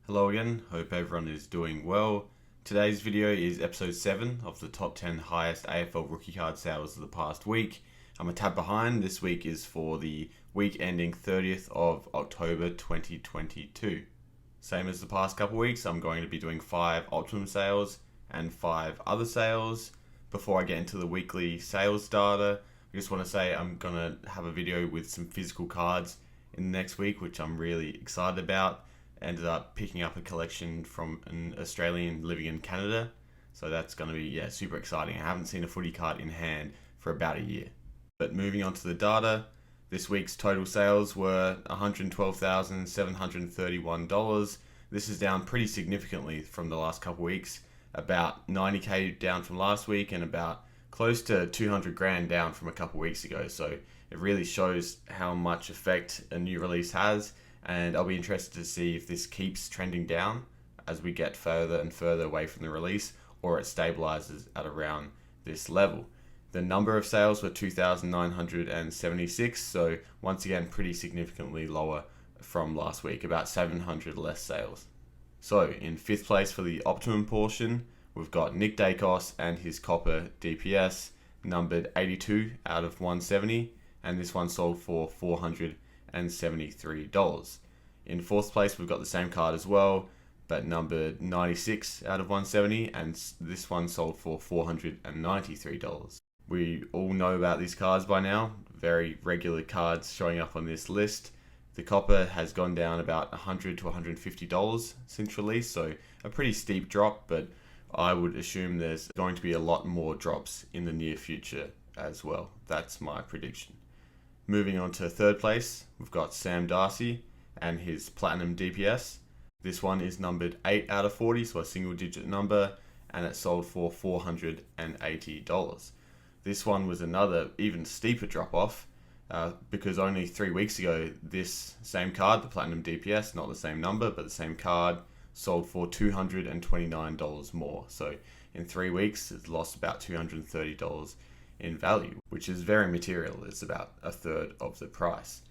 Hello again, hope everyone is doing well. Today's video is episode 7 of the top 10 highest AFL rookie card sales of the past week. I'm a tab behind. This week is for the week ending 30th of October 2022. Same as the past couple weeks, I'm going to be doing 5 Optimum sales and 5 other sales. Before I get into the weekly sales data, I just want to say I'm going to have a video with some physical cards in the next week, which I'm really excited about. Ended up picking up a collection from an Australian living in Canada, so that's going to be super exciting. I haven't seen a footy card in hand for about a year. But moving on to the data, this week's total sales were $112,731. This is down pretty significantly from the last couple weeks, about 90k down from last week and about close to 200 grand down from a couple weeks ago. So it really shows how much effect a new release has. And I'll be interested to see if this keeps trending down as we get further and further away from the release, or it stabilizes at around this level. The number of sales were 2,976, so once again pretty significantly lower from last week, about 700 less sales. So in 5th place for the Optimum portion, we've got Nick Decos and his copper DPS, numbered 82 out of 170, and this one sold for $473. In 4th place, we've got the same card as well, but numbered 96 out of 170, and this one sold for $493. We all know about these cards by now, very regular cards showing up on this list. The copper has gone down about $100 to $150 since release, so a pretty steep drop, but I would assume there's going to be a lot more drops in the near future as well. That's my prediction. Moving on to 3rd place, we've got Sam Darcy and his Platinum DPS. This one is numbered 8 out of 40, so a single digit number, and it sold for $480. This one was another even steeper drop off because only 3 weeks ago, this same card, the Platinum DPS, not the same number, but the same card, sold for $229 more. So in 3 weeks, it's lost about $230 in value, which is very material. It's about a third of the price.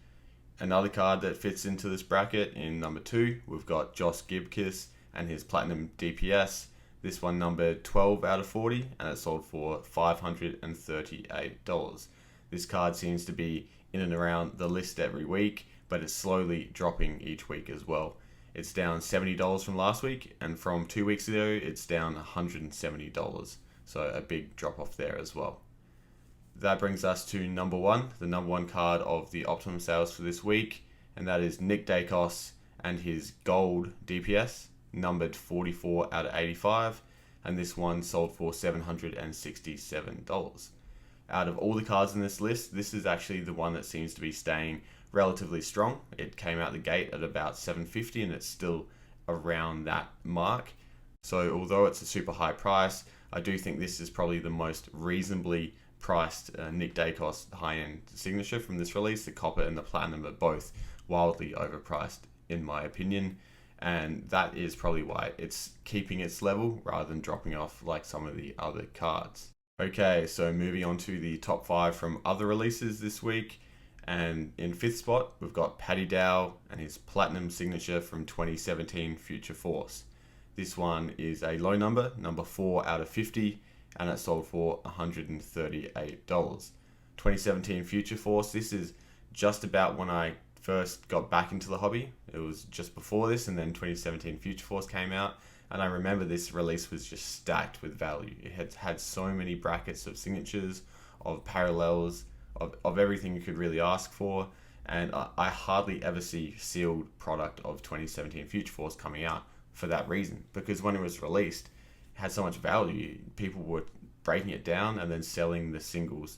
Another card that fits into this bracket in number 2, we've got Gibkiss and his Platinum DPS. This one numbered 12 out of 40 and it sold for $538. This card seems to be in and around the list every week, but it's slowly dropping each week as well. It's down $70 from last week, and from 2 weeks ago it's down $170. So a big drop off there as well. That brings us to number 1, the number 1 card of the Optimum sales for this week, and that is Nick Decos and his gold DPS, numbered 44 out of 85, and this one sold for $767. Out of all the cards in this list, this is actually the one that seems to be staying relatively strong. It came out the gate at about $750 and it's still around that mark. So although it's a super high price, I do think this is probably the most reasonably priced Nick Decos high-end signature from this release. The copper and the platinum are both wildly overpriced in my opinion, and that is probably why it's keeping its level rather than dropping off like some of the other cards. Okay, so moving on to the top 5 from other releases this week, and in 5th spot we've got Paddy Dale and his platinum signature from 2017 Future Force. This one is a low number, number 4 out of 50, and it sold for $138. 2017 Future Force, this is just about when I first got back into the hobby. It was just before this, and then 2017 Future Force came out, and I remember this release was just stacked with value. It had so many brackets of signatures, of parallels, of everything you could really ask for, and I hardly ever see sealed product of 2017 Future Force coming out for that reason, because when it was released, had so much value, people were breaking it down and then selling the singles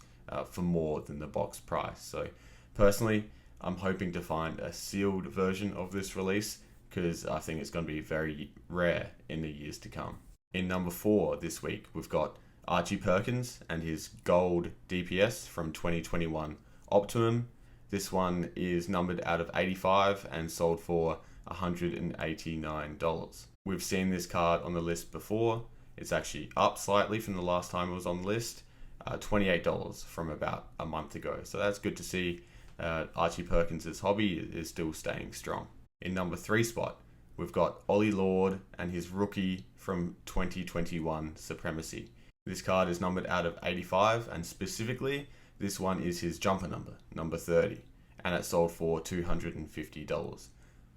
for more than the box price. So personally, I'm hoping to find a sealed version of this release because I think it's going to be very rare in the years to come. In number 4 this week, we've got Archie Perkins and his gold DPS from 2021 Optimum. This one is numbered out of 85 and sold for $189. We've seen this card on the list before. It's actually up slightly from the last time it was on the list, $28 from about a month ago. So that's good to see. Archie Perkins' hobby is still staying strong. In number 3 spot, we've got Ollie Lord and his rookie from 2021 Supremacy. This card is numbered out of 85, and specifically, this one is his jumper number, number 30, and it sold for $250.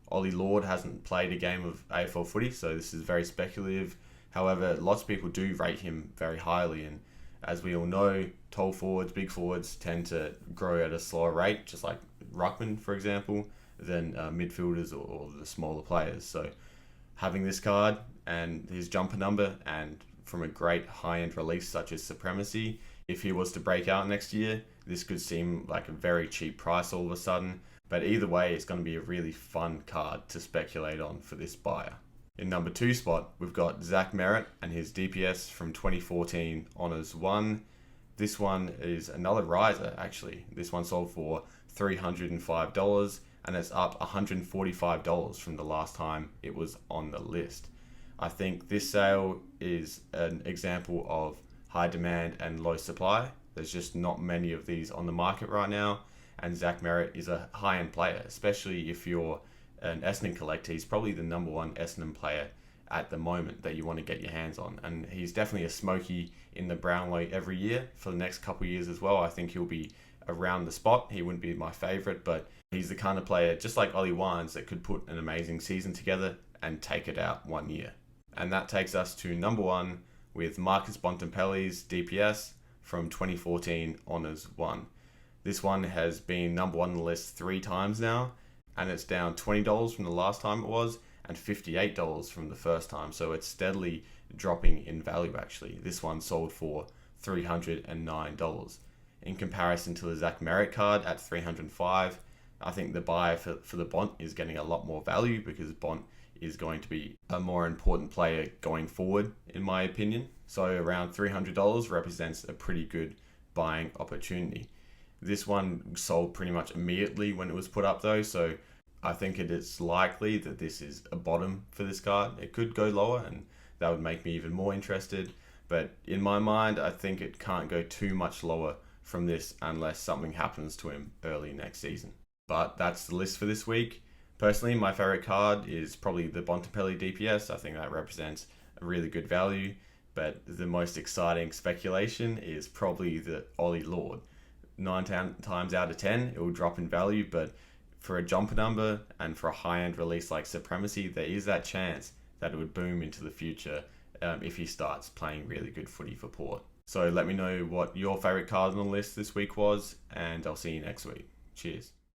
Ollie Lord hasn't played a game of AFL footy, so this is very speculative. However, lots of people do rate him very highly, and as we all know, tall forwards, big forwards tend to grow at a slower rate, just like ruckman, for example, than midfielders or the smaller players. So having this card and his jumper number, and from a great high-end release such as Supremacy, if he was to break out next year, this could seem like a very cheap price all of a sudden. But either way, it's going to be a really fun card to speculate on for this buyer. In number 2 spot, we've got Zach Merritt and his DPS from 2014 Honours 1. This one is another riser, actually. This one sold for $305, and it's up $145 from the last time it was on the list. I think this sale is an example of high demand and low supply. There's just not many of these on the market right now, and Zach Merritt is a high-end player, especially if you're an Essendon collector. He's probably the number one Essendon player at the moment that you want to get your hands on, and he's definitely a smoky in the Brownlow every year for the next couple of years as well. I think he'll be around the spot. He wouldn't be my favourite, but he's the kind of player, just like Ollie Wines, that could put an amazing season together and take it out one year. And that takes us to number 1 with Marcus Bontempelli's DPS from 2014 Honours 1. This one has been number 1 on the list 3 times now, and it's down $20 from the last time it was, and $58 from the first time. So it's steadily dropping in value, actually. This one sold for $309. In comparison to the Zach Merritt card at $305, I think the buyer for the Bont is getting a lot more value, because Bont is going to be a more important player going forward, in my opinion. So around $300 represents a pretty good buying opportunity. This one sold pretty much immediately when it was put up though, so I think it is likely that this is a bottom for this card. It could go lower, and that would make me even more interested, but in my mind, I think it can't go too much lower from this unless something happens to him early next season. But that's the list for this week. Personally, my favorite card is probably the Bontempelli DPS. I think that represents a really good value, but the most exciting speculation is probably the Ollie Lord. 9 times out of 10, it will drop in value, but for a jumper number and for a high-end release like Supremacy, there is that chance that it would boom into the future if he starts playing really good footy for Port. So let me know what your favorite card on the list this week was, and I'll see you next week. Cheers.